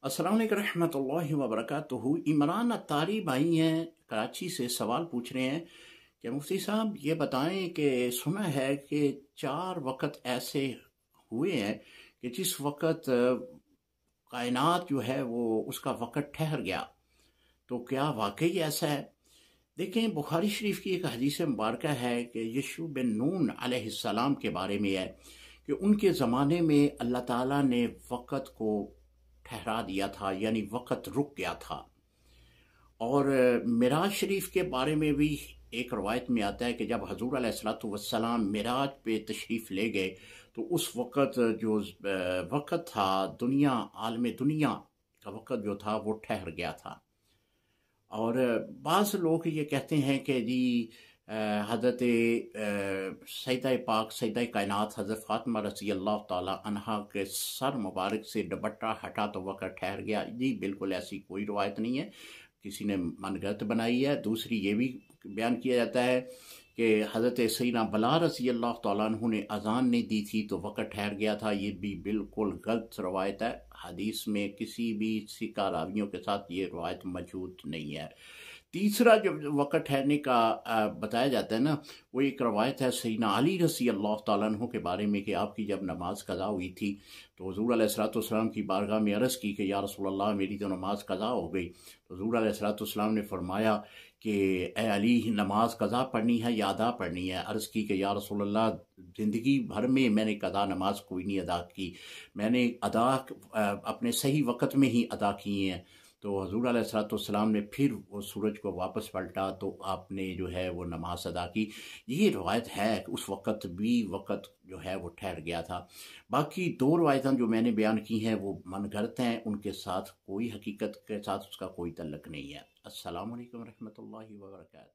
अस्सलाम वालेकुम रहमतुल्लाहि व बरकातुहू। इमरान अत्तारी भाई हैं, कराची से सवाल पूछ रहे हैं कि मुफ्ती साहब ये बताएं कि सुना है कि 4 वक़्त ऐसे हुए हैं कि जिस वक़्त कायनात जो है वो उसका वक़्त ठहर गया, तो क्या वाकई ऐसा है? देखें, बुखारी शरीफ की एक हदीस मुबारक है कि यीशु बिन नून अलैहिस्सलाम के बारे में है कि उनके ज़माने में अल्लाह ताला ने वक़्त को ठहरा दिया था, यानी वक़्त रुक गया था। और मिराज शरीफ के बारे में भी एक रवायत में आता है कि जब हजूर अलैहिस्सलातु वस्सलाम मिराज पे तशरीफ़ ले गए तो उस वक़्त जो वक़्त था, आलम दुनिया का वक़्त जो था वो ठहर गया था। और बाज़ लोग ये कहते हैं कि जी हज़रत सैयदा पाक सैयदा कायनात हज़रत फ़ातिमा रज़ी अल्लाह ताला अन्हा के सर मुबारक से दुपट्टा हटा तो वक़्त ठहर गया। जी बिल्कुल ऐसी कोई रवायत नहीं है, किसी ने मनगढ़ंत बनाई है। दूसरी ये भी बयान किया जाता है कि हज़रत सैयदना बिलाल रज़ी अल्लाह ताला अन्हु ने अज़ान नहीं दी थी तो वक़्त ठहर गया था। ये भी बिल्कुल गलत रवायत है। हदीस में किसी भी सिक्का रावियों के साथ ये रवायत मौजूद नहीं है। तीसरा जो वक़्त ठहरने का बताया जाता है ना, वो एक रवायत है सैयदना अली रज़ी अल्लाह ताला अन्हु के बारे में कि आपकी जब नमाज कज़ा हुई थी तो हुज़ूर अलैहिस्सलातु वस्सलाम की बारगाह में अर्ज़ की कि या रसूल अल्लाह मेरी तो नमाज कज़ा हो गई। तो हुज़ूर अलैहिस्सलातु वस्सलाम ने फरमाया कि ए अली, नमाज कज़ा पढ़नी है या अदा पढ़नी है? अर्ज़ की कि या रसूल अल्लाह ज़िंदगी भर में मैंने कज़ा नमाज कोई नहीं अदा की, मैंने अदा अपने सही वक़्त में ही अदा की हैं। तो हज़ूर अलैहिस्सलातु वस्सलाम ने फिर वो सूरज को वापस पलटा तो आपने जो है वो नमाज अदा की। ये रवायत है कि उस वक़्त भी वक़्त जो है वो ठहर गया था। बाकी 2 रवायतें जो मैंने बयान की हैं वो मनगढ़ंत हैं, उनके साथ कोई हकीकत के साथ उसका कोई तल्लुक़ नहीं है। अस्सलामु अलैकुम रहमतुल्लाहि व बरकातहू।